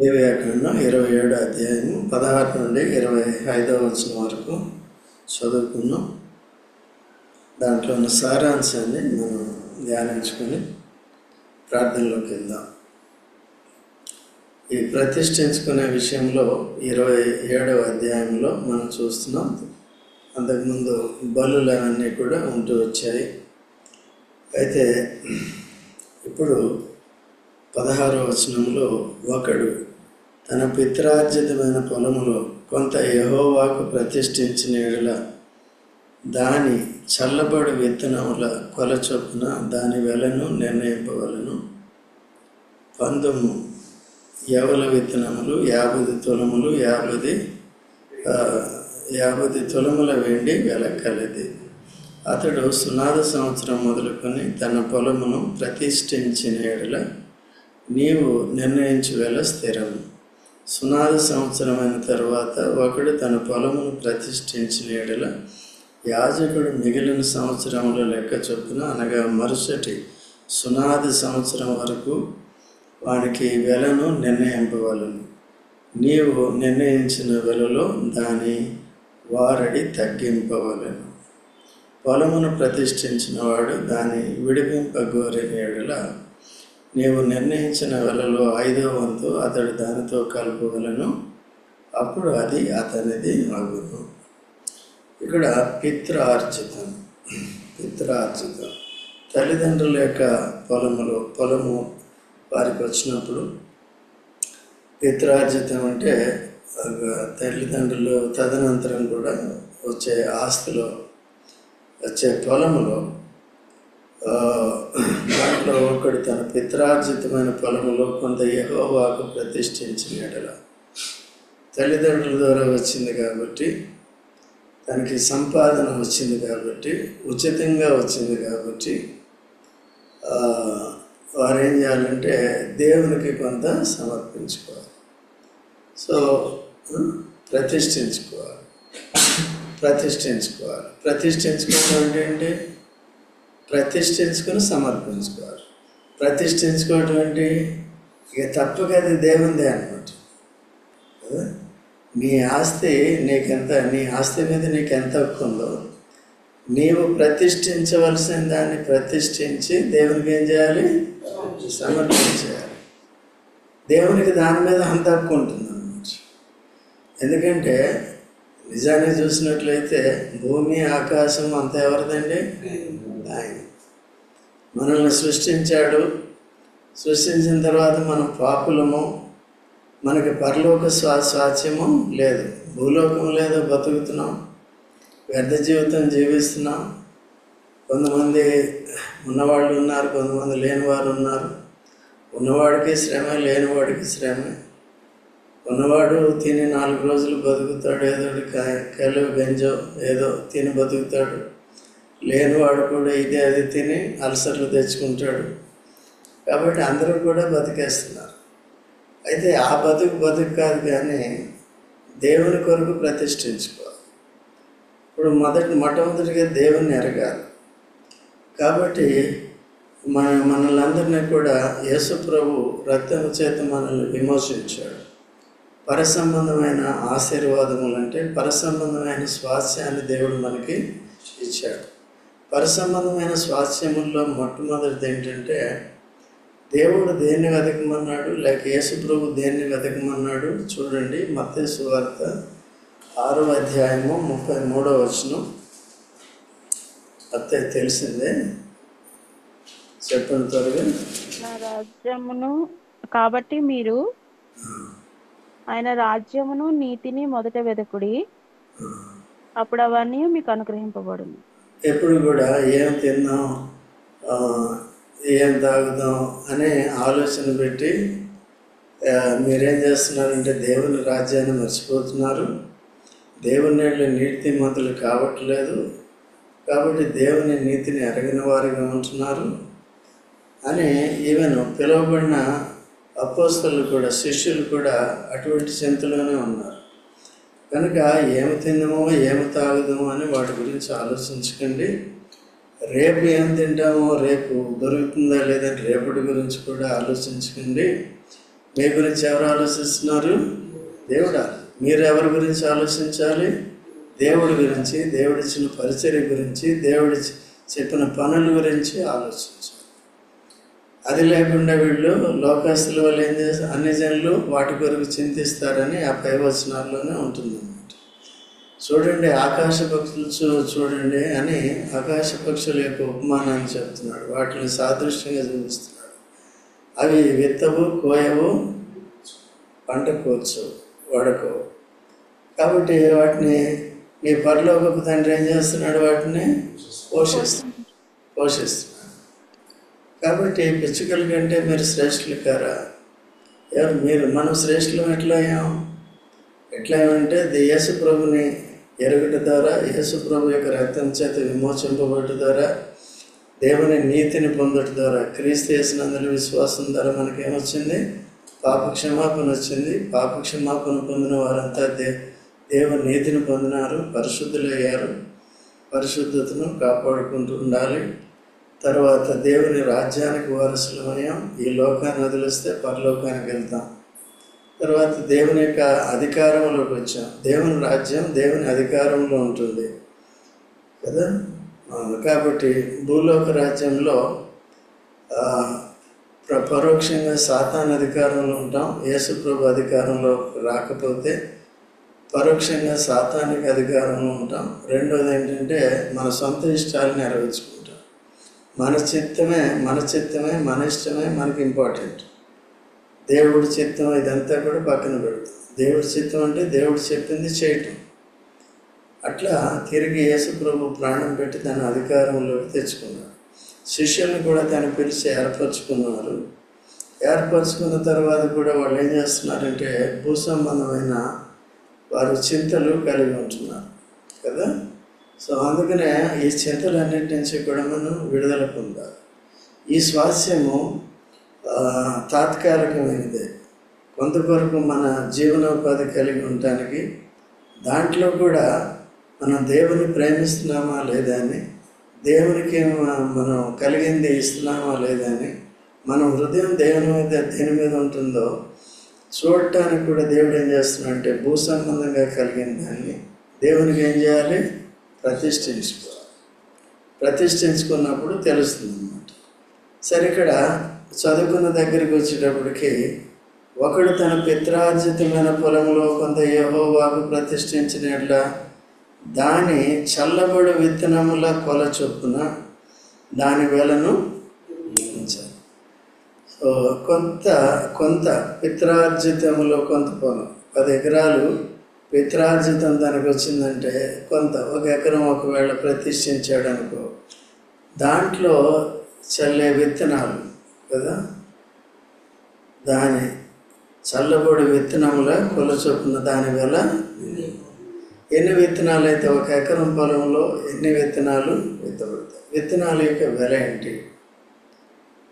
లేవియాకాండం 27వ అధ్యాయం 16 నుండి 25వ వచనం వరకు చదువుకున్నాం. దాంట్లో ఉన్న సారాంశాన్ని మనం ధ్యానించుకొని ప్రార్థనలోకి వెళ్దాం. ఈ ప్రతిష్ఠించుకునే విషయంలో 27వ అధ్యాయంలో మనం చూస్తున్నాం. అంతకుముందు బలులు అవన్నీ కూడా ఉంటూ వచ్చాయి. అయితే ఇప్పుడు 16వ వచనంలో ఒకడు తన పిత్రార్జితమైన పొలములో కొంత యెహోవాకు ప్రతిష్ఠించిన యెడల దాని చల్లబడు విత్తనముల కొల చొప్పున దాని వెలను నిర్ణయింపవలను. 19 యవల విత్తనములు 50 తులములు 50 తులముల వెండి వెల కలది. అతడు సునాద సంవత్సరం మొదలుకొని తన పొలమును ప్రతిష్ఠించిన యెడల నీవు నిర్ణయించు వెల స్థిరము. సునాద సంవత్సరమైన తరువాత ఒకడు తన పొలమును ప్రతిష్ఠించిన యెడల యాజకుడు మిగిలిన సంవత్సరముల లెక్క చొప్పున అనగా మరుసటి సునాది సంవత్సరం వరకు వానికి వెలను నిర్ణయింపవలను. నీవు నిర్ణయించిన వెలలో దాని వారడి తగ్గింపవలను. పొలమును ప్రతిష్ఠించిన వాడు దాన్ని విడిపింపగోరిన యెడల నీవు నిర్ణయించిన వెలలో 5వ వంతు అతడు దానితో కలుపవలను. అప్పుడు అది అతనిది అగును. ఇక్కడ పిత్రార్జితం తల్లిదండ్రుల యొక్క పొలము వారికి వచ్చినప్పుడు పిత్రార్జితం అంటే తల్లిదండ్రులు తదనంతరం కూడా వచ్చే ఆస్తిలో వచ్చే పొలములో దాంట్లో ఒకడు తన పిత్రార్జితమైన పొలములో కొంత యెహోవాకు ప్రతిష్ఠించిన యెడల తల్లిదండ్రుల ద్వారా వచ్చింది కాబట్టి, తనకి సంపాదన వచ్చింది కాబట్టి, ఉచితంగా వచ్చింది కాబట్టి వారు ఏం చేయాలంటే దేవునికి కొంత సమర్పించుకోవాలి. సో ప్రతిష్ఠించుకోవడం అంటే ఏంటి? ప్రతిష్ఠించుకొని సమర్పించుకోవాలి. ప్రతిష్ఠించుకోవడం ఏంటి? ఇక తప్పక అది దేవుందే అనమాట. నీ ఆస్తి నీ ఆస్తి మీద నీకు ఎంత హక్కు ఉందో నీవు ప్రతిష్ఠించవలసిన దాన్ని ప్రతిష్ఠించి దేవునికి ఏం చేయాలి? సమర్పించేయాలి. దేవునికి దాని మీద అంత హక్కు ఉంటుంది అన్నమాట. ఎందుకంటే నిజాన్ని చూసినట్లయితే భూమి ఆకాశం అంత ఎవరిదండి? ఆయన మనల్ని సృష్టించాడు. సృష్టించిన తర్వాత మనం పాపులము, మనకి పరలోక స్వాస్థ్యము లేదు, భూలోకం లేదు, బతుకుతున్నాం, వ్యర్థ జీవితం జీవిస్తున్నాం. కొంతమంది ఉన్నవాళ్ళు ఉన్నారు, కొంతమంది లేనివారు ఉన్నారు. ఉన్నవాడికి శ్రమ, లేనివాడికి శ్రమ. ఉన్నవాడు తిని 4 రోజులు బతుకుతాడు, ఏదో కలు గంజో ఏదో తిని బతుకుతాడు. లేనివాడు కూడా ఇది అది తిని అల్సర్లు తెచ్చుకుంటాడు. కాబట్టి అందరూ కూడా బతికేస్తున్నారు. అయితే ఆ బతుకు కాదు, కానీ దేవుని కొరకు ప్రతిష్ఠించుకోవాలి. ఇప్పుడు మొట్టమొదటిగా దేవుని ఎరగాలి. కాబట్టి మనల్ని అందరినీ కూడా యేసు ప్రభు రక్తం చేత మనల్ని విమోచించాడు. పరసంబంధమైన ఆశీర్వాదములు అంటే పరసంబంధమైన స్వాస్థ్యాన్ని దేవుడు మనకి ఇచ్చాడు. పరసంబంధమైన స్వాస్థ్యముల్లో మొట్టమొదటిది ఏంటంటే దేవుడు దేన్ని వెతకమన్నాడు, లేక యేసు ప్రభు దేన్ని వెతకమన్నాడు? చూడండి, మత్తయి సువార్త 6వ అధ్యాయము 33వ వచనం. అత్తే తెలిసిందే, చెప్పండి త్వరగా. నా రాజ్యమును కాబట్టి మీరు ఆయన రాజ్యమును నీతిని మొదట వెదకుడి, అప్పుడు అవన్నీ మీకు అనుగ్రహింపబడును. ఎప్పుడు కూడా ఏం తిందాం, ఏం తాగుదాం అనే ఆలోచన పెట్టి మీరేం చేస్తున్నారంటే దేవుని రాజ్యాన్ని మర్చిపోతున్నారు. దేవుని నీతిమంతులు కావట్లేదు, కాబట్టి దేవుని నీతిని ఎరగిన వారిగా ఉంటున్నారు అని ఈవెన్ పిలువబడిన అపోస్తలులు కూడా, శిష్యులు కూడా అటువంటి చింతలోనే ఉన్నారు. కనుక ఏమి తిందామో ఏమి తాగుదామో అని వాటి గురించి ఆలోచించకండి. రేపు ఏం తింటామో, రేపు దొరుకుతుందా లేదని రేపటి గురించి కూడా ఆలోచించకండి. మీ గురించి ఎవరు ఆలోచిస్తున్నారు? దేవుడు. మీరు ఎవరి గురించి ఆలోచించాలి? దేవుడి గురించి, దేవుడిచ్చిన పరిచర్య గురించి, దేవుడి చెప్పిన పనుల గురించి ఆలోచించాలి. అది లేకుండా వీళ్ళు లోకస్తుల వల్ల ఏం చేస్తారు? అన్ని జనులు వాటి కొరకు చింతిస్తారని ఆ పై వచనాల్లోనే ఉంటుందన్నమాట. చూడండి, ఆకాశ పక్షులు చూడండి అని ఆకాశ పక్షుల యొక్క ఉపమానాన్ని చెప్తున్నాడు. వాటిని సాదృశ్యంగా చూపిస్తున్నాడు. అవి విత్తవు, కోయవు, పంట కోర్చు, వడకవు. కాబట్టి వాటిని మీ పరలోకపు తండ్రి ఏం చేస్తున్నాడు? వాటిని పోషిస్తున్నాడు. కాబట్టి పిచ్చుకల కంటే మీరు శ్రేష్ఠులు కారా? మనం శ్రేష్ఠులం ఎట్లా ఏమంటే యేసు ప్రభుని ఎరుగుట ద్వారా, యేసు ప్రభు యొక్క రక్తం చేత విమోచింపబడుట ద్వారా, దేవుని నీతిని పొందడం ద్వారా, క్రీస్తు యేసునందు విశ్వాసం ద్వారా మనకేమొచ్చింది? పాప క్షమాపణ వచ్చింది. పాప క్షమాపణ పొందిన వారంతా దేవుని నీతిని పొందినారు, పరిశుద్ధులయ్యారు. పరిశుద్ధతను కాపాడుకుంటూ ఉండాలి. తర్వాత దేవుని రాజ్యానికి వారసులమయ్యాం. ఈ లోకాన్ని వదిలిస్తే పరలోకానికి వెళ్తాం. తర్వాత దేవుని యొక్క అధికారంలోకి వచ్చాం. దేవుని రాజ్యం దేవుని అధికారంలో ఉంటుంది కదా. కాబట్టి భూలోక రాజ్యంలో పరోక్షంగా సాతాను అధికారంలో ఉంటాం. యేసు ప్రభు అధికారంలో రాకపోతే పరోక్షంగా సాతానికి అధికారంలో ఉంటాం. రెండోది ఏంటంటే మన సొంత ఇష్టాలు నెరవేర్చుకుంటాం. మన చిత్తమే మన ఇష్టమే మనకి ఇంపార్టెంట్. దేవుడి చిత్తం ఇదంతా కూడా పక్కన పెడతాం. దేవుడి చిత్తం అంటే దేవుడు చెప్పింది చేయటం. అట్లా తిరిగి యేసు ప్రభు ప్రాణం పెట్టి తన అధికారంలోకి తెచ్చుకున్నాడు. శిష్యుల్ని కూడా తను పిలిచి ఏర్పరచుకున్నారు. ఏర్పరచుకున్న తర్వాత కూడా వాళ్ళు ఏం చేస్తున్నారంటే భూ సంబంధమైన వారు చింతలు కలిగి ఉంటున్నారు కదా. సో అందుకనే ఈ చింతలన్నిటి నుంచి కూడా మనం విడుదల పొందాలి. ఈ స్వాస్యము తాత్కాలికమైనదే. కొంతవరకు మన జీవనోపాధి కలిగి ఉండటానికి, దాంట్లో కూడా మనం దేవుని ప్రేమిస్తున్నామా లేదా అని, దేవునికి మనం కలిగింది ఇస్తున్నామా లేదా అని, మన హృదయం దేని మీద ఉంటుందో చూడటానికి కూడా దేవుడు ఏం చేస్తున్నాడంటే భూ సంబంధంగా కలిగిన దాన్ని దేవునికి ఏం చేయాలి? ప్రతిష్ఠించుకోవాలి. ప్రతిష్ఠించుకున్నప్పుడు తెలుస్తుంది అన్నమాట. సరే, ఇక్కడ చదువుకున్న దగ్గరికి వచ్చేటప్పటికి ఒకడు తన పిత్రార్జితమైన పొలంలో కొంత యెహోవాకు ప్రతిష్ఠించినట్లా దాని చల్లబడు విత్తనముల కొల చొప్పున దాని వెలను ఉంచాలి. సో కొంత పిత్రార్జితములో కొంత పొలం, 10 ఎకరాలు పిత్రార్జితం దానికి వచ్చిందంటే ఒక ఎకరం ఒకవేళ ప్రతిష్ఠించాడు అనుకో, దాంట్లో చల్లే విత్తనాలు కదా, దాని చల్లబడి విత్తనముల కొల చొప్పున దాని వెల. ఎన్ని విత్తనాలు అయితే ఒక ఎకరం పొలంలో ఎన్ని విత్తనాలు విత్తబడతాయి? విత్తనాల యొక్క వెల ఏంటి?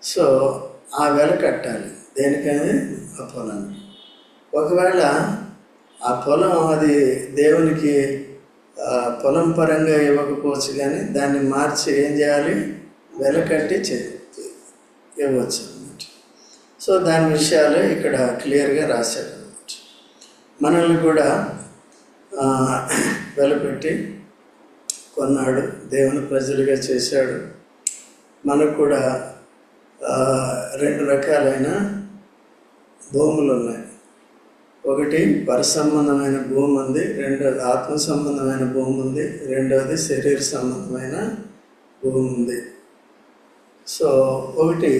సో ఆ వెల కట్టాలి. దేనికని? ఆ పొలాన్ని. ఒకవేళ ఆ పొలం అది దేవునికి పొలం పరంగా ఇవ్వకపోవచ్చు, కానీ దాన్ని మార్చి ఏం చేయాలి? వెల కట్టి ఇవ్వచ్చు అన్నమాట. సో దాని విషయాలు ఇక్కడ క్లియర్గా రాశాడు అన్నమాట. మనల్ని కూడా వెలపెట్టి కొన్నాడు, దేవుని ప్రజలుగా చేశాడు. మనకు కూడా 2 రకాలైన భూములు ఉన్నాయి. ఒకటి పరసంబంధమైన భూమి ఉంది, రెండోది ఆత్మ సంబంధమైన భూమి ఉంది, రెండవది శరీర సంబంధమైన భూమి ఉంది. సో ఒకటి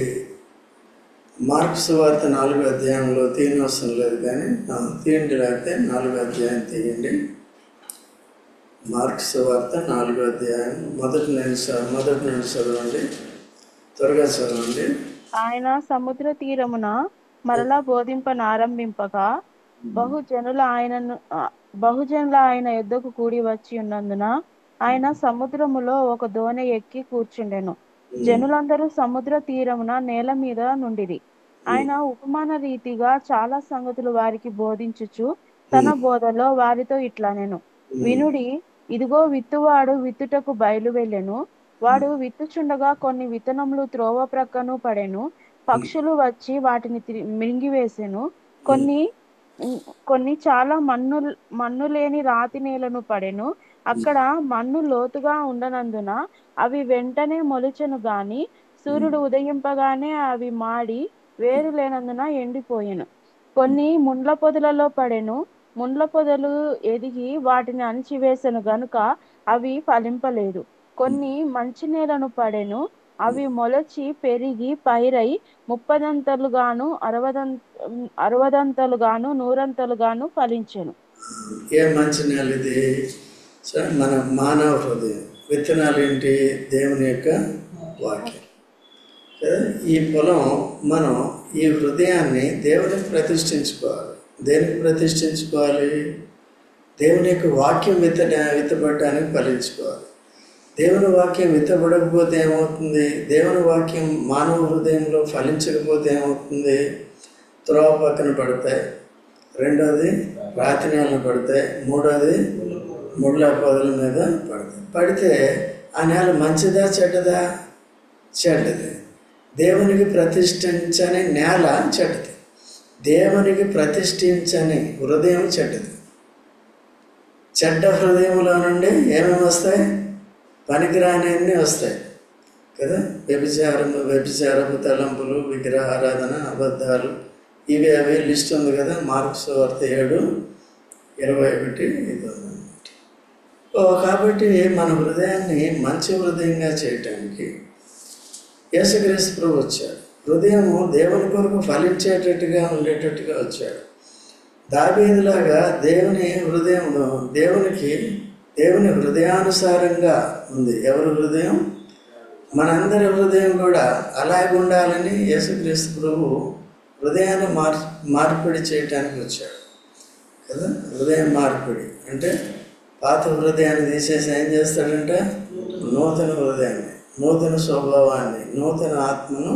మార్కు సువార్త 4వ అధ్యాయంలో తీయనవసరం లేదు, కానీ తీయండి, లేకపోతే 4వ అధ్యాయం తీయండి. మార్కు సువార్త 4వ అధ్యాయం మొదటి నుండి చదవండి, త్వరగా చదవండి. ఆయన సముద్ర తీరమున మరలా బోధింపనారంభింపగా బహుజనుల ఆయన యొద్దకు కూడి వచ్చి ఉన్నందున ఆయన సముద్రములో ఒక దోణి ఎక్కి కూర్చుండెను. జనులందరూ సముద్ర తీరమున నేల మీద నుండిరి. ఆయన ఉపమాన రీతిగా చాలా సంగతులు వారికి బోధించుచు తన బోధలో వారితో ఇట్లా నేను వినుడి, ఇదిగో విత్తువాడు విత్తుటకు బయలు వెళ్ళెను. వాడు విత్తుచుండగా కొన్ని విత్తనములు త్రోవ ప్రక్కను పడెను, పక్షులు వచ్చి వాటిని మింగివేసెను. కొన్ని కొన్ని చాలా మన్ను లేని రాతి నేలను పడెను. అక్కడ మన్ను లోతుగా ఉండనందున అవి వెంటనే మొలిచెను గాని సూర్యుడు ఉదయింపగానే అవి మాడి వేరు లేనందున ఎండిపోయెను. కొన్ని ముండ్ల పొదలలో పడెను. ముండ్ల పొదలు ఎదిగి వాటిని అణిచివేసెను గనుక అవి ఫలింపలేదు. కొన్ని మంచి నేలను పడెను. అవి మొలచి పెరిగి పైరై 30 దంతలుగాను 60 దంతలుగాను 100 దంతలుగాను ఫలించెను. ఏ మంచి నేల ఇది? సరే, మన మానవ హృదయం. విత్తనాలు ఏంటి? దేవుని యొక్క వాక్యం కదా. ఈ పొలం మనం ఈ హృదయాన్ని దేవునికి ప్రతిష్ఠించుకోవాలి. దేనికి ప్రతిష్ఠించుకోవాలి? దేవుని యొక్క వాక్యం విత్తబడడానికి ఫలించుకోవాలి. దేవుని వాక్యం విత్తబడకపోతే ఏమవుతుంది? దేవుని వాక్యం మానవ హృదయంలో ఫలించకపోతే ఏమవుతుంది? త్రోవ పక్కన పడతాయి. రెండోది రాతి నేలను పడతాయి. మూడోది ముళ్ళ పొదల మీద పడతాయి. పడితే ఆ నేల మంచిదా చెడ్డదా? చెడ్డది. దేవునికి ప్రతిష్ఠించని నేల చెడ్డది. దేవునికి ప్రతిష్ఠించని హృదయం చెడ్డది. చెడ్డ హృదయంలో నుండి ఏమేమి వస్తాయి? పనికిరాని వస్తాయి కదా. వ్యభిచారపు తలంపులు, విగ్రహారాధన, అబద్ధాలు, ఇవి అవి లిస్ట్ ఉంది కదా. మార్కు సువార్త 7:21 ఇది ఉంది. కాబట్టి మన హృదయాన్ని మంచి హృదయంగా చేయటానికి యేసుక్రీస్తు ప్రభు వచ్చాడు. హృదయము దేవుని కొరకు ఫలించేటట్టుగా ఉండేటట్టుగా వచ్చాడు. దావీదులాగా దేవుని హృదయంలో దేవుని హృదయానుసారంగా ఉంది. ఎవరి హృదయం? మనందరి హృదయం కూడా అలాగే ఉండాలని యేసుక్రీస్తు ప్రభు హృదయాన్ని మార్పిడి చేయటానికి వచ్చాడు కదా. హృదయం మార్పిడి అంటే పాత హృదయాన్ని తీసేసి ఏం చేస్తాడంటే నూతన హృదయాన్ని, నూతన స్వభావాన్ని, నూతన ఆత్మను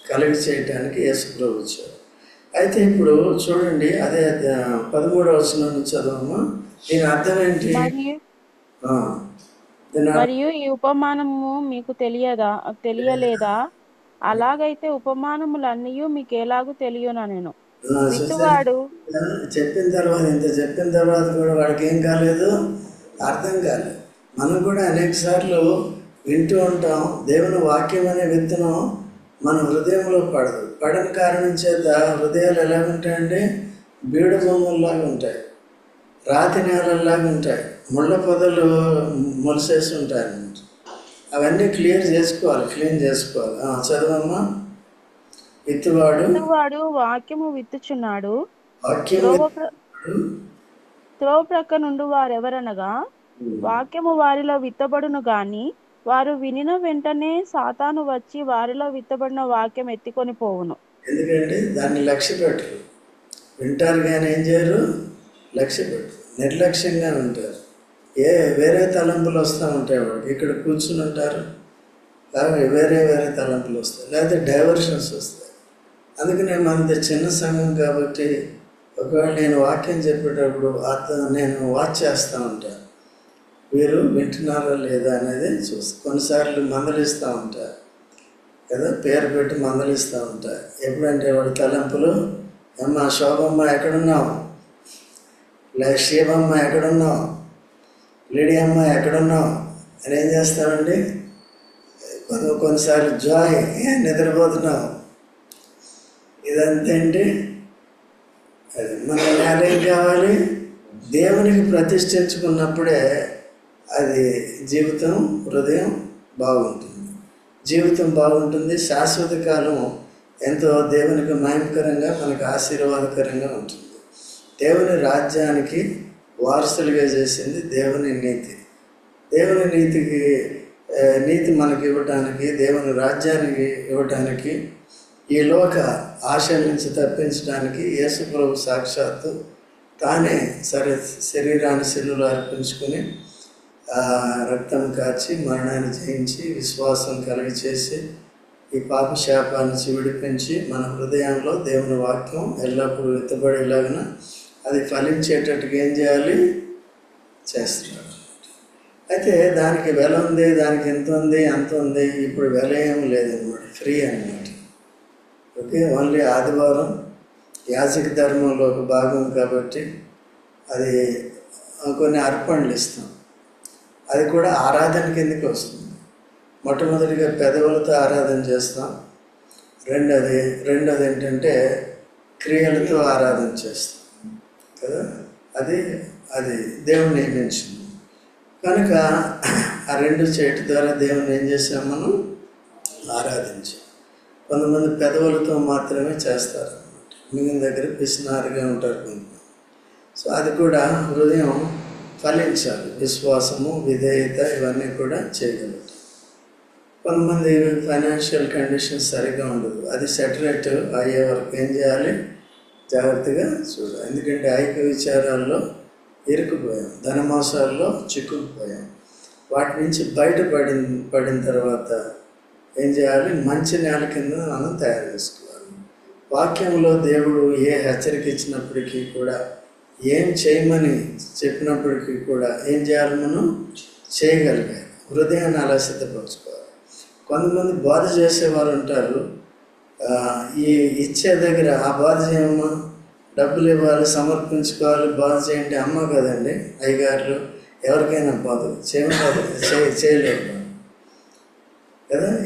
కలిగి చేయటానికి యేసు ప్రభు వచ్చాడు. అయితే ఇప్పుడు చూడండి, అదే 13వ వచనం నుంచి చదవమ్మా. దీని అర్థం ఏంటి? మరియు ఈ ఉపమానము మీకు తెలియలేదా? అలాగైతే ఉపమానములన్నీ మీకు ఎలాగూ తెలియనా? నేను విత్తువాడు చెప్పిన తర్వాత కూడా వాడికి ఏం కాలేదు, అర్థం కాలేదు. మనం కూడా అనేక సార్లు వింటూ ఉంటాం. దేవుని వాక్యం అనే విత్తనం మన హృదయంలో పడని కారణం చేత హృదయాలు ఎలాగుంటాయంటే బీడు బొమ్మల్లాగా ఉంటాయి, రాతి నేలల్లాగా ఉంటాయి, ముళ్ళ పొదలు మొలిసేసి ఉంటాయి అన్నమాట. అవన్నీ క్లీన్ చేసుకోవాలి. చదవమ్మా. విత్తువాడు వాక్యము విత్తుచున్నాడు. త్రోవ ప్రక్క నుండి వారెవరనగా వాక్యము వారిలో విత్తబడును గాని వారు వినిన వెంటనే సాతాను వచ్చి వారిలో విత్తబడిన వాక్యం ఎత్తుకొని పోవును. ఎందుకంటే దాన్ని లక్ష్య పెట్టరు. వింటారు కానీ ఏం చేయరు, లక్ష్య పెట్టరు, నిర్లక్ష్యంగా ఉంటారు. వేరే తలంపులు వస్తూ ఉంటాయి వాడికి. ఇక్కడ కూర్చుని ఉంటారు, వేరే తలంపులు వస్తాయి, లేకపోతే డైవర్షన్స్ వస్తాయి. అందుకనే మనది చిన్న సంఘం కాబట్టి ఒకవేళ నేను వాక్యం చెప్పేటప్పుడు నేను వాచ్ చేస్తూ ఉంటాను, వీరు వింటున్నారా లేదా అనేది చూస్తాను. కొన్నిసార్లు మందలిస్తూ ఉంటారు కదా, పేరు పెట్టి మందలిస్తూ ఉంటారు. ఎప్పుడంటే వాడి తలంపులు, అమ్మ శోభమ్మ ఎక్కడున్నావు, శివమ్మ ఎక్కడున్నావు, లిడియమ్మ ఎక్కడున్నావు అని ఏం చేస్తామండి. కొన్నిసార్లు జాయ్ నిద్రపోతున్నావు. ఇదంతా ఏంటి? అది మన ఏం కావాలి? దేవునికి ప్రతిష్ఠించుకున్నప్పుడే అది జీవితం, హృదయం బాగుంటుంది. శాశ్వత కాలం ఎంతో దేవునికి మహిమకరంగా, మనకు ఆశీర్వాదకరంగా ఉంటుంది. దేవుని రాజ్యానికి వారసులుగా చేసింది దేవుని నీతి. దేవుని నీతి మనకి ఇవ్వటానికి, దేవుని రాజ్యానికి ఇవ్వటానికి, ఈ లోక ఆశల నుంచి తప్పించడానికి యేసు ప్రభు సాక్షాత్తు తానే శరీరాన్ని శిలువలో అర్పించుకొని రక్తం కార్చి మరణాన్ని జయించి విశ్వాసం కలిగి చేసి ఈ పాప శాపాన్ని విడిపించి మన హృదయంలో దేవుని వాక్యం ఎల్లప్పుడూ విత్తబడేలాగిన అది ఫలించేటట్టుగా ఏం చేయాలి? చేస్తున్నాడు. అయితే దానికి వెల ఉంది, దానికి ఎంత ఉంది, అంత ఉంది. ఇప్పుడు వెల ఏం లేదన్నమాట, ఫ్రీ అన్నమాట. ఓకే, ఓన్లీ ఆదివారం యాజక ధర్మంలో ఒక భాగం కాబట్టి అది కొన్ని అర్పణలు ఇస్తాం. అది కూడా ఆరాధన కిందకి వస్తుంది. మొట్టమొదటిగా పెదవులతో ఆరాధన చేస్తాం. రెండోది ఏంటంటే క్రియలతో ఆరాధన చేస్తాం కదా. అది దేవుడు నియమించింది కనుక ఆ రెండు చేయటం ద్వారా దేవుని ఏం చేసాం, మనం ఆరాధించాం. కొంతమంది పెదవులతో మాత్రమే చేస్తారు అన్నమాట, మిగిలిన దగ్గర పిసినారుగా ఉంటారు కొంతమంది. సో అది కూడా హృదయం ఫలించాలి, విశ్వాసము, విధేయత ఇవన్నీ కూడా చేయగలుగుతాం. కొంతమంది ఫైనాన్షియల్ కండిషన్ సరిగ్గా ఉండదు, అది సెటరేట్ అయ్యే వరకు ఏం చేయాలి, జాగ్రత్తగా చూడాలి. ఎందుకంటే ఐక్య విచారాల్లో ఇరుక్కుపోయాం, ధనమోసాల్లో చిక్కుకుపోయాం. వాటి నుంచి పడిన తర్వాత ఏం చేయాలి, మంచి నేల కింద మనం తయారు చేసుకోవాలి. వాక్యంలో దేవుడు ఏ హెచ్చరిక ఇచ్చినప్పటికీ కూడా, ఏం చేయమని చెప్పినప్పటికీ కూడా ఏం చేయాలి, మనం చేయగలిగాలి. హృదయాన్ని అలా సిద్ధపరచుకోవాలి. కొంతమంది బోధ చేసేవారు ఉంటారు, ఈ ఇచ్చే దగ్గర ఆ బోధ చేయమ్మా, డబ్బులు ఇవ్వాలి, సమర్పించుకోవాలి, బోధ చేయండి. అమ్మ కదండి, అయ్యగారులు ఎవరికైనా బోధ చేయలేరు కదా.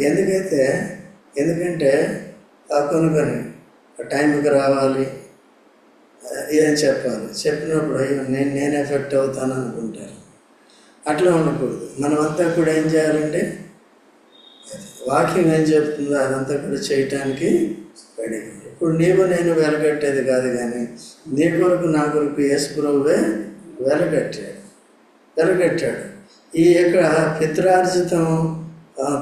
ఎందుకంటే కొన్ని టైంకి రావాలి, ఏం చెప్పాలి, చెప్పినప్పుడు అయ్యో నేను ఎఫెక్ట్ అవుతాను అనుకుంటారు. అట్లా ఉండకూడదు. మనమంతా కూడా ఏం చేయాలంటే వాక్యం ఏం చెప్తుందో అదంతా కూడా చేయటానికి రెడీ. ఇప్పుడు నేను వెలగట్టేది కాదు, కానీ నీ కొరకు నా కొరకు యేసు ప్రభువే వెలగట్టాడు. ఈ యొక్క పిత్రార్జితం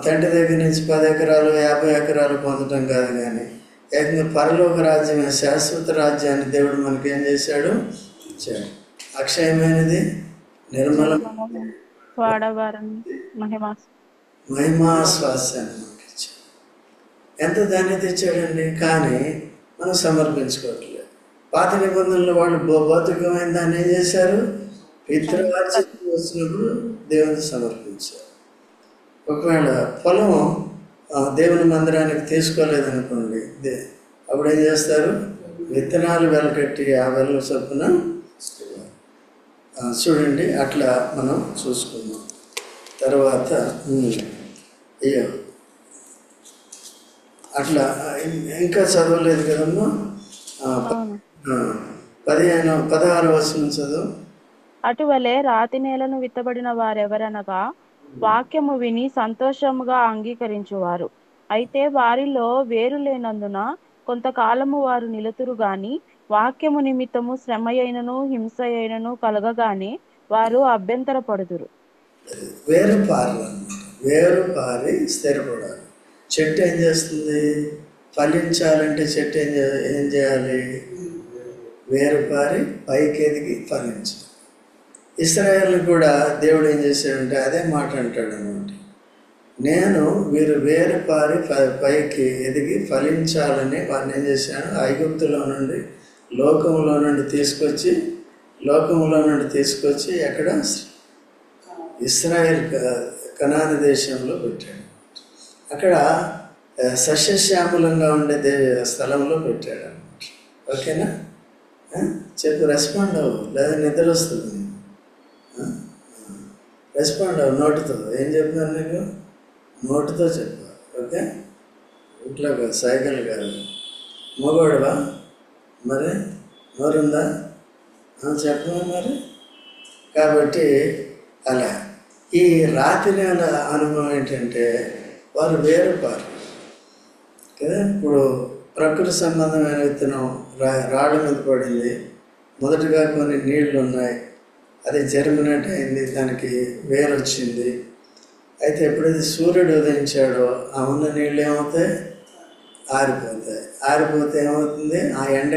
తండ్రి దగ్గర నుంచి 10 ఎకరాలు 50 ఎకరాలు పొందడం కాదు, కానీ ఏకంగా పరలోక రాజ్యమే, శాశ్వత రాజ్యాన్ని దేవుడు మనకి ఏం చేశాడు, ఇచ్చాడు. అక్షయమైనది, నిర్మల మహిమా స్వాస్యాన్ని మనకి ఇచ్చాడు. ఎంత ధాన్యత ఇచ్చాడండి, కానీ మనం సమర్పించుకోవట్లేదు. పాత నిబంధనలు వాళ్ళు భౌతికమైన దాన్ని ఏం చేశారు, పితృవార్జితం వచ్చినప్పుడు దేవునికి సమర్పించారు. ఒకవేళ పొలం దేవుని మందిరానికి తీసుకోలేదనుకోండి, అప్పుడు ఏం చేస్తారు, విత్తనాలు వెలకట్టి ఆ వెల చొప్పున చూడండి. అట్లా మనం చూసుకుందాం. తర్వాత అట్లా ఇంకా చదవలేదు కదమ్మా, 16వ వచనం చదువు. అటువలే రాతి నేలను విత్తబడిన వారెవరనగా వాక్యము విని సంతోషముగా అంగీకరించువారు. అయితే వారిలో వేరు లేనందున కొంతకాలము వారు నిలుతురు గాని, వాక్యము నిమిత్తము శ్రమ అయినను హింస అయినను కలగగానే వారు అభ్యంతరపడుదురు. వేరు పారి స్థిరపడాలి. చెట్టు ఏం చేస్తుంది, ఫలించాలంటే చెట్టు ఏం చేయాలి, వేరు పారి పైకి ఎదిగి ఫలించాలి. ఇశ్రాయేలు కూడా దేవుడు ఏం చేశాడంటే అదే మాట అంటాడు అన్నమాట, వీరు వేరు పారి పైకి ఎదిగి ఫలించాలని వారిని ఏం చేశాను, ఐగుప్తులో నుండి లోకంలో నుండి తీసుకొచ్చి ఎక్కడ, ఇశ్రాయేల్ కనాను దేశంలో పెట్టాడు. అక్కడ సస్యశ్యామలంగా ఉండే స్థలంలో పెట్టాడు అన్నమాట. ఓకేనా, చెప్పు, రెస్పాండ్ అవ్వు, లేదా నిద్ర వస్తుంది. రెస్పాండ్ అవ్వు, నోటితో. ఏం చెప్తున్నాను నీకు, నోటితో చెప్పాలి. ఓకే, ఇట్లా కాదు, సైకిల్ కాదు. మగవాడువా మరి, నోరుందా, చెప్పమా మరి. కాబట్టి అలా ఈ రాతి నేల అనుభవం ఏంటంటే వారు వేరుపారు కదా. ఇప్పుడు ప్రకృతి సంబంధమైన విత్తనం రాళ్ళ మీద పడింది, మొదటగా కొన్ని నీళ్లు ఉన్నాయి, అది జర్మినేట్ అయింది, దానికి వేరు వచ్చింది. అయితే ఎప్పుడైతే సూర్యుడు ఉదయించాడో ఆ ఉన్న నీళ్ళు ఏమవుతాయి, ఆరిపోతే ఏమవుతుంది, ఆ ఎండ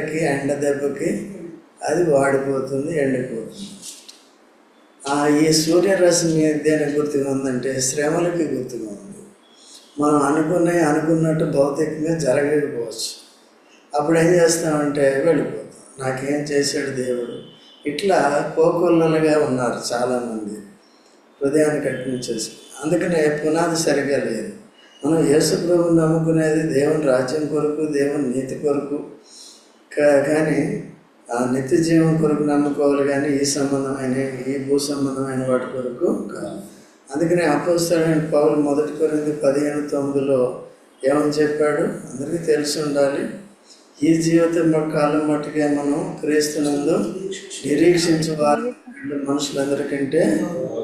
దెబ్బకి అది వాడిపోతుంది, ఎండిపోతుంది. ఈ సూర్యరశ్మి దేనికి గుర్తుగా ఉందంటే శ్రమలకి గుర్తుగా ఉంది. మనం అనుకున్నట్టు భౌతికంగా జరగకపోవచ్చు. అప్పుడు ఏం చేస్తామంటే వెళ్ళిపోతాం, నాకేం చేశాడు దేవుడు. ఇట్లా కోకొల్లలుగా ఉన్నారు చాలామంది, హృదయాన్ని కట్టించేసి. అందుకనే పునాది సరిగా లేదు. మనం యేసు ప్రభువుని నమ్ముకునేది దేవుని రాజ్యం కొరకు, దేవుని నీతి కొరకు. కానీ ఆ నిత్య జీవం కొరకు నమ్ముకోవాలి, కానీ ఈ సంబంధమైన ఈ భూ సంబంధమైన వాటి కొరకు కాదు. అందుకని అపోస్తలుడైన పౌలు 1 కొరింథీ 15:9 ఏమని చెప్పాడు? అందరికీ తెలిసి ఉండాలి. ఈ జీవితం కాలం మట్టుకే మనం క్రీస్తునందు నిరీక్షించే వారు మనుషులందరికంటే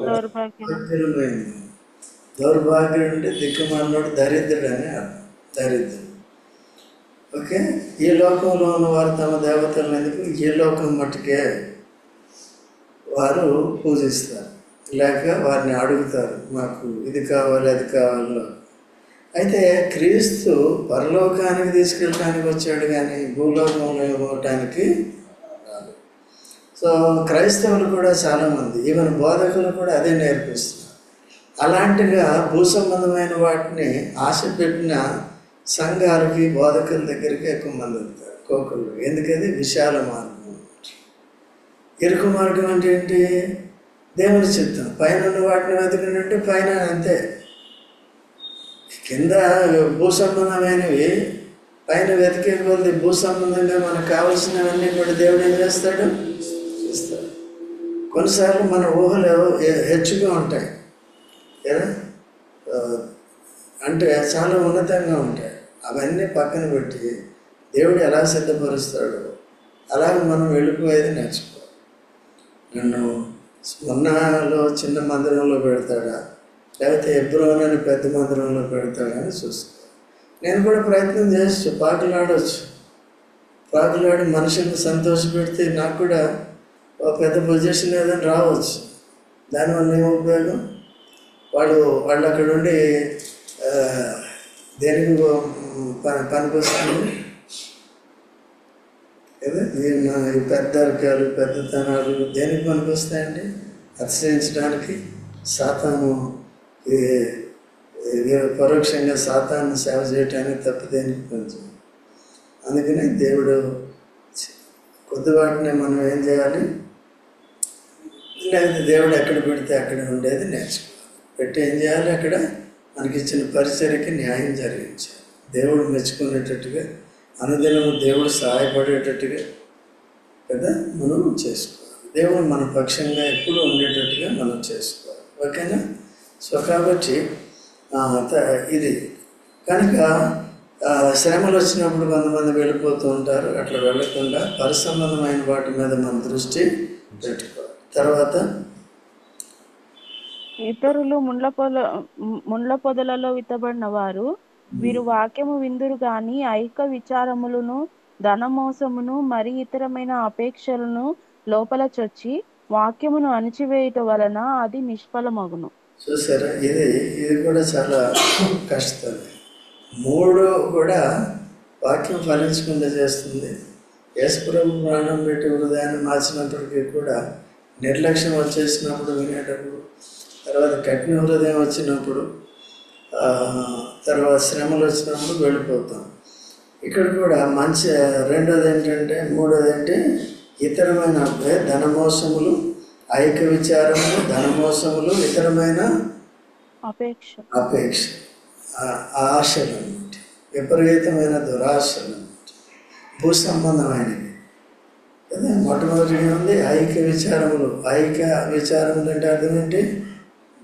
దౌర్భాగ్యులమైంది. దౌర్భాగ్యుడు అంటే దిక్కుమాలినోడు, దరిద్రుడు అని అర్థం. దరిద్రుడు. ఓకే, ఈ లోకంలో ఉన్న వారు తమ దేవతలను ఎందుకు ఈ లోకం మట్టుకే వారు పూజిస్తారు, లేక వారిని అడుగుతారు, మాకు ఇది కావాలి అది కావాలో. అయితే క్రీస్తు పరలోకానికి తీసుకెళ్ళడానికి వచ్చాడు, కానీ భూలోకంలో ఇవ్వటానికి రాదు. సో క్రైస్తవులు కూడా చాలామంది, ఈవెన్ బోధకులు కూడా అదే నేర్పిస్తున్నారు. అలాంటిగా భూ సంబంధమైన వాటిని ఆశ పెట్టిన సంఘాలకి, బోధకుల దగ్గరికి ఎక్కువ మంది వెళ్తారు, కోకులు. ఎందుకది విశాల మార్గం. ఇరుకు మార్గం అంటే ఏంటి? దేవుని చిత్తం. పైన ఉన్న వాటిని వెతకంటే పైన అంతే. కింద భూ సంబంధమైనవి పైన వెతికే కొద్ది భూ సంబంధంగా మనకు కావాల్సినవన్నీ కూడా దేవుడు ఏం చేస్తాడు? ఇస్తాడు. కొన్నిసార్లు మన ఊహలు హెచ్చుగా ఉంటాయి కదా, అంటే చాలా ఉన్నతంగా ఉంటాయి. అవన్నీ పక్కన పెట్టి దేవుడు ఎలా సిద్ధపరుస్తాడో అలాగే మనం వెళ్ళిపోయేది నేర్చుకోవాలి. నన్ను స్మరణలో చిన్న మందిరంలో పెడతాడా, లేకపోతే ఎబ్రోన్ అని పెద్ద మందిరంలో పెడతాడా అని చూసుకోవాలి. నేను కూడా ప్రయత్నం చేయొచ్చు, పాటలాడవచ్చు. పాటలాడి మనుషులను సంతోషపెడితే నాకు కూడా ఒక పెద్ద పొజిషన్ ఏదని రావచ్చు. దానివల్ల ఏం ఉపయోగం? వాళ్ళు అక్కడ ఉండి దేనికి పనికొస్తుంది కదా? ఈ పెద్ద అర్కాలు, పెద్దతనాలు దేనికి పనికొస్తాయండి? అతిశయించడానికి, సాతాను పరోక్షంగా సాతాను సేవ చేయటానికి తప్ప దేనికి పనిచేయాలి. అందుకని దేవుడు కొద్దివాటిని మనం ఏం చేయాలి? లేకపోతే దేవుడు ఎక్కడ పెడితే అక్కడ ఉండేది నేర్చుకోవాలి. పెట్టి ఏం చేయాలి? అక్కడ మనకిచ్చిన పరిచర్యకి న్యాయం జరిగించాలి. దేవుడు మెచ్చుకునేటట్టుగా, అనుదినము దేవుడు సహాయపడేటట్టుగా కదా మనం చేసుకోవాలి. దేవుడు మన పక్షంగా ఎప్పుడు ఉండేటట్టుగా మనం చేసుకోవాలి. ఓకేనా? సో కాబట్టి ఇది కనుక శ్రమలు వచ్చినప్పుడు కొంతమంది వెళ్ళిపోతూ ఉంటారు. అట్లా వెళ్ళకుండా పరిసంబంధమైన వాటి మీద మన దృష్టి పెట్టుకోవాలి. తర్వాత ఇతరులు ముండ్ల పొదలలో విత్తబడిన వారు, వీరు వాక్యము విందురు గాని ఐక విచారములను, ధనమోసమును, మరి ఇతరమైన అపేక్షలను లోపల చొచ్చి వాక్యమును అణిచివేయుట వలన అది నిష్ఫలమగును. చూసారా? ఇది కూడా చాలా కష్టం. 3 కూడా వాక్యం ఫలించకుండా చేస్తుంది. యేసుప్రభు ప్రాణం పెట్టి హృదయాన్ని మార్చినప్పటికీ కూడా నిర్లక్ష్యం వచ్చేసినప్పుడు, వినేటప్పుడు, తర్వాత కఠిన హృదయం వచ్చినప్పుడు, తర్వాత శ్రమలు వచ్చినప్పుడు వెళ్ళిపోతాం. ఇక్కడ కూడా మంచి రెండోది ఏంటంటే, మూడోది ఏంటి? ఇతరమైన ధనమోసములు, ఐక విచారములు, ధనమోసములు, ఇతరమైన అపేక్ష, ఆశలు అన్నమాట, విపరీతమైన దురాశలు అన్నమాట, భూ సంబంధమైనవి కదా. మొట్టమొదటిగా ఉంది ఐక విచారములు. ఐక విచారములు అంటే అర్థం ఏంటి?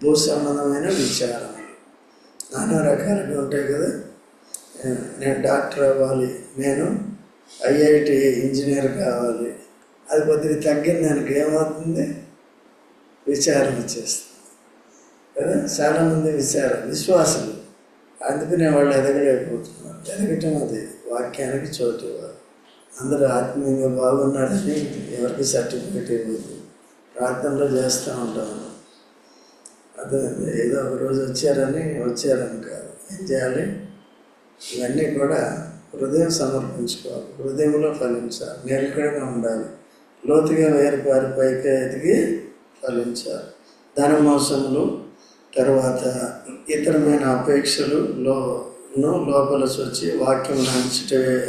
భూ సంబంధమైన విచారములు. నానా రకాలుగా ఉంటాయి కదా. నేను డాక్టర్ అవ్వాలి, నేను ఐఐటి ఇంజనీర్ కావాలి. అది కొద్దిగా తగ్గిన దానికి ఏమవుతుంది? విచారం వచ్చేస్తుంది కదా. చాలామంది విశ్వాసులు, అందుకనే వాళ్ళు ఎదగలేకపోతున్నారు. ఎదగటం అది వాక్యానికి చోటు ఇవ్వాలి. అందరూ ఆత్మీయంగా బాగున్నారని ఎవరికి సర్టిఫికేట్ ఇవ్వదు. ప్రార్థనలో చేస్తూ ఉంటాము. అదే ఏదో ఒక రోజు వచ్చారని కాదు. ఏం చేయాలి? ఇవన్నీ కూడా హృదయం సమర్పించుకోవాలి, హృదయంలో ఫలించాలి, నిలకడగా ఉండాలి, లోతుగా వేరుపారి పైకి ఎదిగి ఫలించాలి. ధనమోసములు, తర్వాత ఇతరమైన అపేక్షలు లోపల వచ్చి వాక్యం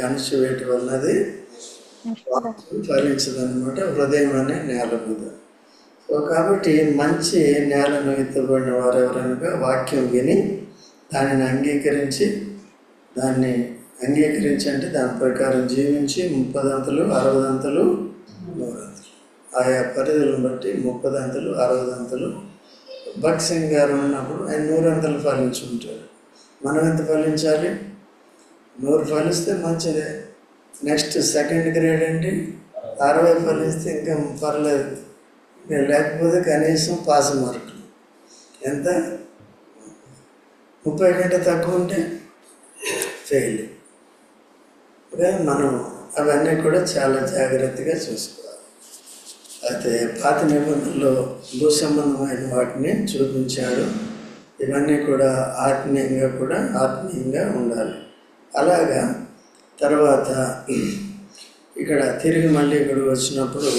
అణచివేయటం వల్లది ఫలించదన్నమాట. హృదయం అనే నేల మీద. సో కాబట్టి మంచి నేలను విత్తబడిన వారు ఎవరనగా వాక్యం విని దానిని అంగీకరించి అంటే దాని ప్రకారం జీవించి 30 అంతలు 60 అంతలు 100 అంతలు ఆయా పరిధులను బట్టి 30 అంతలు 60 అంతలు. భక్త్ సింగ్ గారు ఉన్నప్పుడు ఆయన 100 అంతలు ఫలించుంటాడు. మనం ఎంత ఫలించాలి? 100 ఫలిస్తే మంచిదే. నెక్స్ట్ సెకండ్ గ్రేడ్ ఏంటి? 60 ఫలిస్తే ఇంకా పర్లేదు, లేకపోతే కనీసం పాస్ మార్కులు. ఎంత? 30 కంటే తక్కువ ఉంటే ఫెయిల్. మనం అవన్నీ కూడా చాలా జాగ్రత్తగా చూసుకోవాలి. అయితే పాత నిబంధనలో భూ సంబంధమైన వాటిని చూపించాడు. ఇవన్నీ కూడా ఆత్మీయంగా ఉండాలి. అలాగా తర్వాత ఇక్కడ తిరిగి మళ్ళీ ఇక్కడికి వచ్చినప్పుడు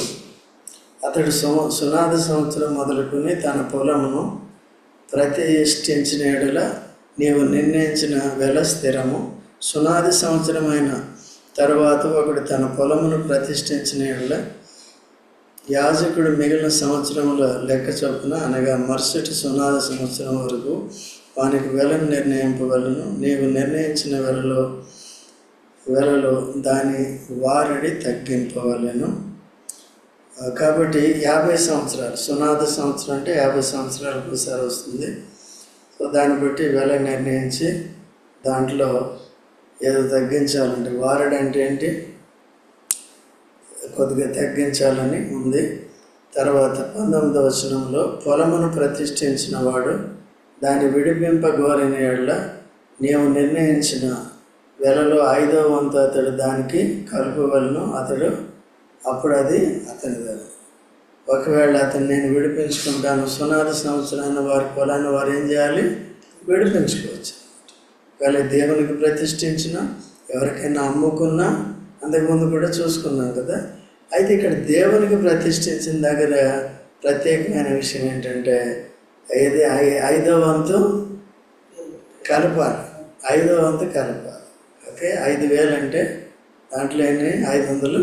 అతడు సునాద సంవత్సరం మొదలుకొని తన పొలమును ప్రతిష్ఠించిన ఎడల నీవు నిర్ణయించిన వెల స్థిరము. సునాది సంవత్సరమైన తరువాత ఒకడు తన పొలమును ప్రతిష్ఠించిన ఎడల యాజకుడు మిగిలిన సంవత్సరముల లెక్క చొప్పున అనగా మరుసటి సునాద సంవత్సరం వరకు వానికి వెలను నిర్ణయింపవలను. నీవు నిర్ణయించిన వెలలో దాని వారడి తగ్గింపవలను. కాబట్టి 50 సంవత్సరాలు సునాద సంవత్సరం అంటే 50 సంవత్సరాలకు ఒకసారి వస్తుంది. సో దాన్ని బట్టి వెల నిర్ణయించి దాంట్లో ఏదో తగ్గించాలంటే వారడి అంటే ఏంటి? కొద్దిగా తగ్గించాలని ఉంది. తర్వాత 19వ వచనంలో పొలమును ప్రతిష్ఠించిన వాడు దాన్ని విడిపింపగోరిన యెడల నీవు నిర్ణయించిన వెలలో 5వ వంతు అతడు దానికి కలుపవలను. అప్పుడు అది అతనిది. ఒకవేళ అతను నేను విడిపించుకుంటాను, సునాద సంవత్సరాన్ని వారి పొలాన్ని వారు ఏం చేయాలి? విడిపించుకోవచ్చు. ఒకవేళ దేవునికి ప్రతిష్ఠించిన, ఎవరికైనా అమ్ముకున్నా, అంతకుముందు కూడా చూసుకున్నాం కదా. అయితే ఇక్కడ దేవునికి ప్రతిష్ఠించిన దగ్గర ప్రత్యేకమైన విషయం ఏంటంటే 5వ వంతు కలపాలి. 5వ వంతు కలపాలి. ఓకే, 5,000 అంటే దాంట్లో ఎన్ని? 500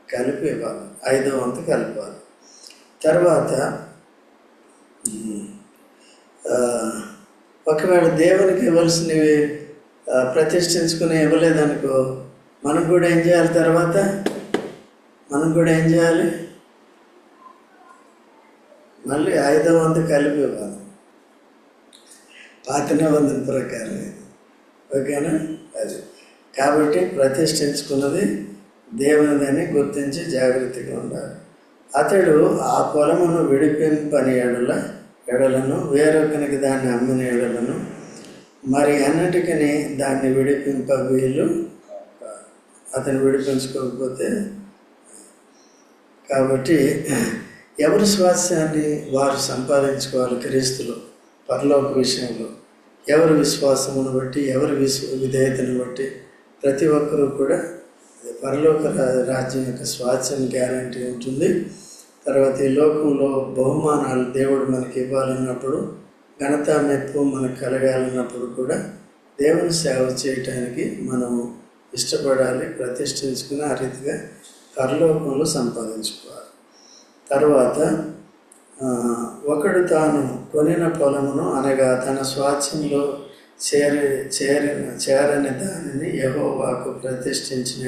కలిపి ఇవ్వాలి. 5వ వంతు కలపాలి. తర్వాత ఒకవేళ దేవునికి ఇవ్వాల్సినవి ప్రతిష్ఠించుకుని ఇవ్వలేదనుకో, మనం కూడా ఏం చేయాలి? తర్వాత మనం కూడా ఏం చేయాలి? మళ్ళీ 5వ వంతు కలిపి ఇవ్వాలి. పాత నిబంధన ప్రకారం ఇది. ఓకేనా? అది కాబట్టి ప్రతిష్ఠించుకున్నది దేవునిదని గుర్తించి జాగ్రత్తగా ఉండాలి. అతడు ఆ పొలమును విడిపింపని ఎడలను వేరొకనికి దాన్ని అమ్మిన ఎడలను మరి అన్నిటికీ దాన్ని విడిపింప వీలు. అతను విడిపించుకోకపోతే, కాబట్టి ఎవరి స్వాస్థ్యాన్ని వారు సంపాదించుకోవాలి. క్రీస్తులో పరలోక విషయంలో ఎవరి విశ్వాసమును బట్టి, ఎవరి విధేయతను బట్టి ప్రతి ఒక్కరూ కూడా పరలోక రాజ్యం యొక్క స్వాస్థ్యం గ్యారంటీ ఉంటుంది. తర్వాత ఈ లోకంలో బహుమానాలు దేవుడు మనకి ఇవ్వాలన్నప్పుడు, ఘనత మెప్పు మనకు కలగాలన్నప్పుడు కూడా దేవుని సేవ చేయటానికి మనము ఇష్టపడాలి. ప్రతిష్ఠించుకుని ఆ రీతిగా పరలోకంలో సంపాదించుకోవాలి. తర్వాత ఒకడు తాను కొనిన పొలమును అనగా తన స్వాస్థ్యంలో చేరని దానిని యెహోవాకు ప్రతిష్ఠించిన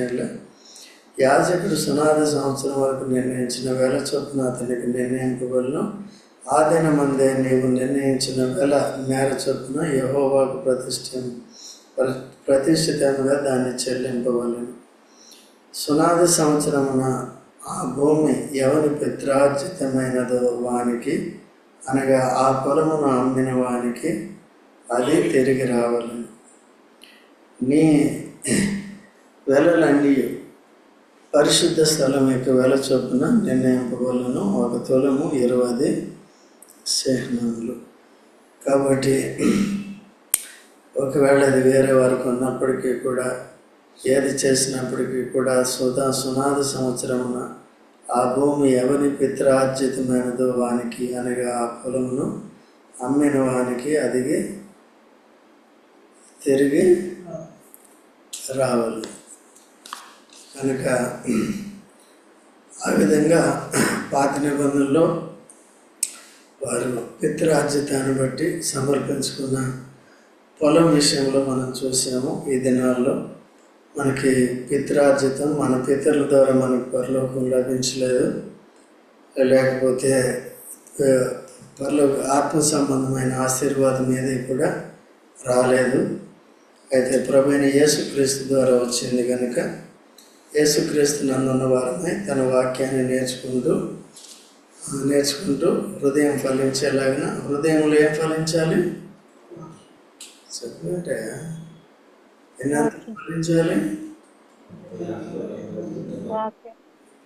యాజకుడు సునాద సంవత్సరం వరకు నిర్ణయించిన వేల చొప్పున అతనికి నిర్ణయింపబడును. ఆ దినమందే నీవు నిర్ణయించిన వేల మేర చొప్పున యెహోవాకు ప్రతిష్ఠితంగా దాన్ని చెల్లింపవలెను. సునాద సంవత్సరమున ఆ భూమి ఎవరి పిత్రార్జితమైనదో వానికి అనగా ఆ పొలమును అమ్మిన వానికి అది తిరిగి రావాలని. నీ వెలలన్నీ పరిశుద్ధ స్థలం యొక్క వెల చొప్పున నిర్ణయింపవలను. 1 తులము 20 చిహ్నములు. కాబట్టి ఒకవేళ అది వేరే వారికి ఉన్నప్పటికీ కూడా, ఏది చేసినప్పటికీ కూడా సునాద సంవత్సరమున ఆ భూమి ఎవరి పిత్రార్జితమైనదో వానికి అనగా ఆ పొలమును అమ్మిన వానికి అది తిరిగి రావాలి. కనుక ఆ విధంగా పాత నిబంధనలో వారు పిత్రార్జితాన్ని బట్టి సమర్పించుకున్న పొలం విషయంలో మనం చూసాము. ఈ దినాల్లో మనకి పిత్రార్జితం మన పితరుల ద్వారా మనకు పరలోకం లభించలేదు, లేకపోతే పరలోక ఆత్మ సంబంధమైన ఆశీర్వాదం ఏది కూడా రాలేదు. అయితే ప్రభువైన యేసుక్రీస్తు ద్వారా వచ్చింది కనుక యేసుక్రీస్తు నందున్న వారమై తన వాక్యాన్ని నేర్చుకుంటూ హృదయం ఫలించేలాగిన, హృదయంలో ఏం ఫలించాలి చెప్పంటే ఎన్నంత ఫలించాలి?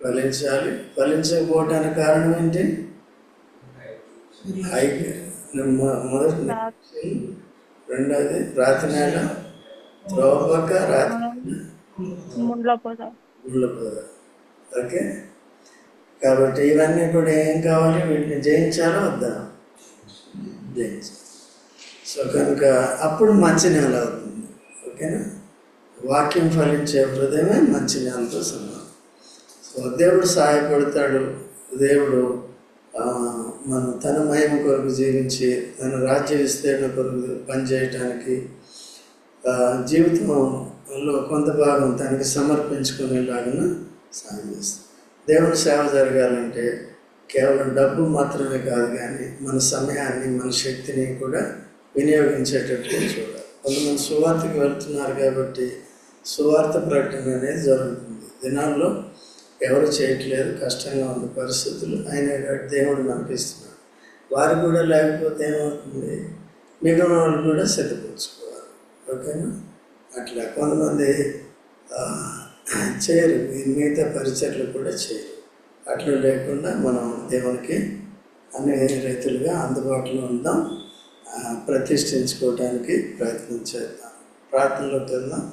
ఫలించాలి. ఫలించకపోవడానికి కారణం ఏంటి? మొదటి రెండవది రాతి నేల, త్రోవపక్క రాతి ముళ్ళ పొద. ఓకే, కాబట్టి ఇవన్నీ కూడా ఏం కావాలి? వీటిని జయించాలా వద్దా? జయించాలి. సో కనుక అప్పుడు మంచి నేల అవుతుంది. ఓకేనా? వాక్యం ఫలించే హృదయమే మంచి నేలతో సమానం. సో దేవుడు సహాయపడతాడు. దేవుడు మనం తన మహిమ కొరకు జీవించి తన రాజ్య విస్తరణ కొరకు పనిచేయటానికి జీవితంలో కొంత భాగం తనకి సమర్పించుకునేలాగా సాయం చేస్తాం. దేవుని సేవ జరగాలంటే కేవలం డబ్బు మాత్రమే కాదు, కానీ మన సమయాన్ని, మన శక్తిని కూడా వినియోగించేటట్టు చూడాలి. కొంతమంది సువార్తకి వెళ్తున్నారు కాబట్టి సువార్త ప్రకటన అనేది జరుగుతుంది. దినాల్లో ఎవరు చేయట్లేదు, కష్టంగా ఉన్న పరిస్థితులు. అయినా దేవుడు మనకి ఇస్తున్నాడు. వారు కూడా లేకపోతే ఏమవుతుంది? మిగిలిన వాళ్ళు కూడా సిద్ధపరచుకోవాలి. ఓకేనా? అట్లా కొంతమంది చేయరు, మిగతా పరిచర్లు కూడా చేయరు. అట్లా లేకుండా మనం దేవునికి అన్ని రీతులుగా అందుబాటులో ఉందాం, ప్రతిష్ఠించుకోవడానికి ప్రయత్నం చేద్దాం. ప్రార్థనలోకి వెళ్దాం.